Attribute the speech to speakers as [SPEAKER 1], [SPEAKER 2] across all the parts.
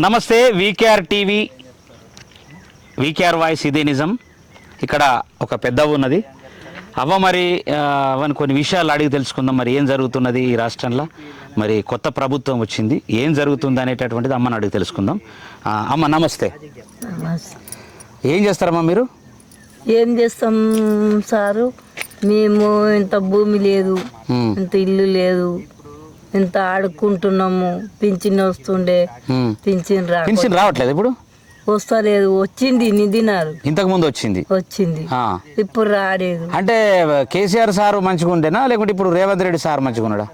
[SPEAKER 1] నమస్తే VKR TV VKR voice ఇదే నిజం. ఇక్కడ ఒక పెద్ద ఉన్నది అవ్వ, మరి అవన్నీ కొన్ని విషయాలు అడిగి తెలుసుకుందాం. మరి ఏం జరుగుతున్నది ఈ రాష్ట్రంలో, మరి కొత్త ప్రభుత్వం వచ్చింది, ఏం జరుగుతుంది అనేటటువంటిది అమ్మని అడిగి తెలుసుకుందాం. అమ్మ నమస్తే. ఏం చేస్తారమ్మా మీరు?
[SPEAKER 2] ఏం చేస్తాం సారు, మేము ఇంత భూమి లేదు, ఇంత ఇల్లు లేదు, ఇంత ఆడుకుంటున్నాము. పింఛన్ వస్తుండే, పింఛన్
[SPEAKER 1] రావట్లేదు. ఇప్పుడు
[SPEAKER 2] వస్తలేదు. వచ్చింది నిధినారు,
[SPEAKER 1] ఇంతకు ముందు వచ్చింది,
[SPEAKER 2] ఇప్పుడు రాలేదు.
[SPEAKER 1] అంటే కేసీఆర్ సారు మంచిగా ఉండేనా, లేకుంటే ఇప్పుడు రేవంత్ రెడ్డి సార్ మంచిగా ఉన్నాడా?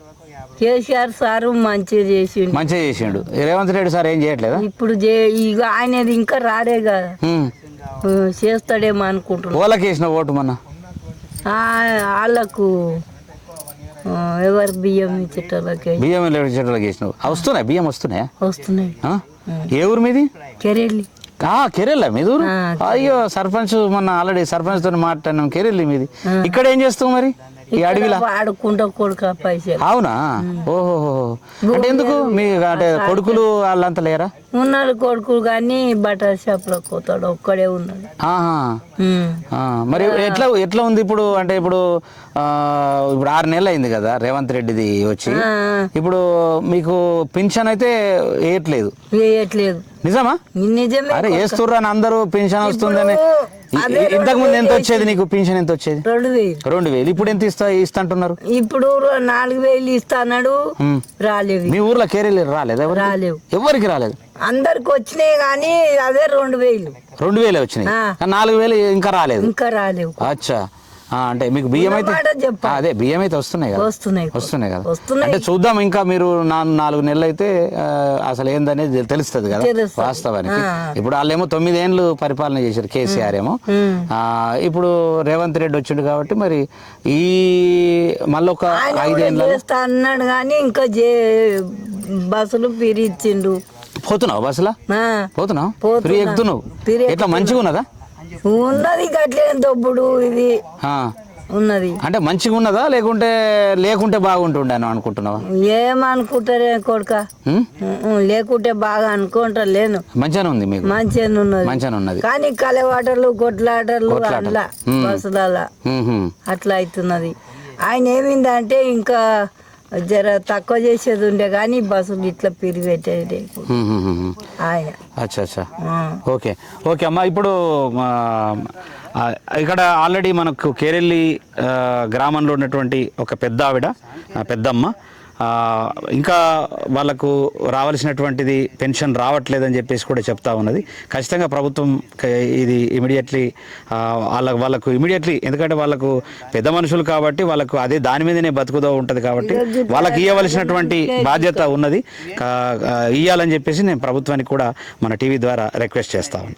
[SPEAKER 2] కేసీఆర్ సారు మంచిగా
[SPEAKER 1] చేసిండు. రేవంత్ రెడ్డి సార్ ఏం చేయట్లేదా?
[SPEAKER 2] ఇప్పుడు ఇక ఆయనది ఇంకా రాడే కదా, చేస్తాడేమో అనుకుంటున్నా.
[SPEAKER 1] ఓళ్ళకి వేసిన ఓటు మొన్న
[SPEAKER 2] వాళ్ళకు ఎవరు బియ్యం ఇచ్చేటోళ్ళకి,
[SPEAKER 1] బియ్యం ఇచ్చేటోళ్ళకి వేసినావు. వస్తున్నాయి బియ్యం? వస్తున్నాయి. ఏ ఊరు మీది?
[SPEAKER 2] కెరెల్లి.
[SPEAKER 1] కెరెళ్ళ మీది ఊరు? అయ్యో, సర్పంచ్ మొన్న ఆల్రెడీ సర్పంచ్ తో మాట్లాడినాం. కెరెల్లి మీది. ఇక్కడ ఏం చేస్తావు మరి ఈ అడవిలో?
[SPEAKER 2] ఆడుకుంటా కొడుక పైసలు.
[SPEAKER 1] అవునా? ఓహో, అంటే ఎందుకు మీ అంటే కొడుకులు వాళ్ళంతా లేరా?
[SPEAKER 2] ఉన్నారు కొడుకులు, కానీ బటర్ షాప్ లో పోతాడు, ఒక్కడే ఉన్నాడు.
[SPEAKER 1] మరి ఎట్లా ఉంది ఇప్పుడు? అంటే ఇప్పుడు 6 నెలలు అయింది కదా రేవంత్ రెడ్డిది వచ్చి. ఇప్పుడు మీకు పింఛన్ అయితే వేయట్లేదు? నిజమా?
[SPEAKER 2] నిజమే.
[SPEAKER 1] అరే వేస్తుర్రా అని అందరూ పింఛన్ వస్తుందని. ఇంతకు ముందు ఎంత వచ్చేది నీకు పింఛన్? ఎంత వచ్చేది? 2000. ఇప్పుడు ఎంత ఇస్తంటున్నారు?
[SPEAKER 2] ఇప్పుడు 4000 ఇస్తాడు. రాలేదు.
[SPEAKER 1] మీ ఊర్లో కేరీలు రాలేదు? ఎవరికి రాలేదు?
[SPEAKER 2] అందరికి వచ్చినాయి, కానీ అదే 2000
[SPEAKER 1] వచ్చినాయి. 4000 ఇంకా రాలేదు. అచ్చా. అంటే మీకు బియ్యం అయితే అదే బియ్యం అయితే వస్తున్నాయి కదా. అంటే చూద్దాం. ఇంకా మీరు 4 నెలలు అయితే అసలు ఏందనేది తెలుస్తుంది కదా వాస్తవానికి. ఇప్పుడు వాళ్ళేమో 9 ఏళ్ళు పరిపాలన చేశారు, కేసీఆర్ ఏమో. ఇప్పుడు రేవంత్ రెడ్డి వచ్చిండు కాబట్టి మరి ఈ మళ్ళీ ఒక 5 ఏళ్ళు
[SPEAKER 2] అన్నాడు, కానీ ఇంకా బస్సులు పిరిచిండు.
[SPEAKER 1] పోతున్నావు బస్సులా? పోతున్నావు? ఫ్రీ ఎక్కుతున్నావు? ఎట్లా మంచిగా ఉన్నదా?
[SPEAKER 2] ఉన్నది గట్లే దొబ్బుడు ఇది ఉన్నది.
[SPEAKER 1] అంటే మంచిగా ఉన్నదా, లేకుంటే బాగుంటుండే అనుకుంటున్నావా?
[SPEAKER 2] ఏమనుకుంటారే కొడుక, లేకుంటే బాగా అనుకుంటలేను.
[SPEAKER 1] మంచిగానే ఉంది మీకు?
[SPEAKER 2] మంచిగానే ఉన్నది, కానీ కలవాటర్లు కొట్లాటర్లు అట్లా బస్సులలో అట్లా అవుతున్నది. ఆయన ఏమిందంటే ఇంకా జర తక్కువ చేసేది ఉండే, కానీ బస్సులు ఇట్లా పెరిగేటది ఆయన.
[SPEAKER 1] అచ్చా. ఓకే అమ్మా. ఇప్పుడు ఇక్కడ ఆల్రెడీ మనకు కేరెల్లి గ్రామంలో ఉన్నటువంటి ఒక పెద్దమ్మ ఇంకా వాళ్ళకు రావాల్సినటువంటిది పెన్షన్ రావట్లేదని చెప్పేసి కూడా చెప్తా ఉన్నది. ఖచ్చితంగా ప్రభుత్వం ఇది ఇమీడియట్లీ వాళ్ళకు ఇమీడియట్లీ, ఎందుకంటే వాళ్ళకు పెద్ద మనుషులు కాబట్టి వాళ్ళకు అదే దాని మీదనే బతుకుదో ఉంటుంది కాబట్టి వాళ్ళకి ఇవ్వవలసినటువంటి బాధ్యత ఉన్నది, ఇవ్వాలని చెప్పేసి నేను ప్రభుత్వానికి కూడా మన టీవీ ద్వారా రిక్వెస్ట్ చేస్తాను.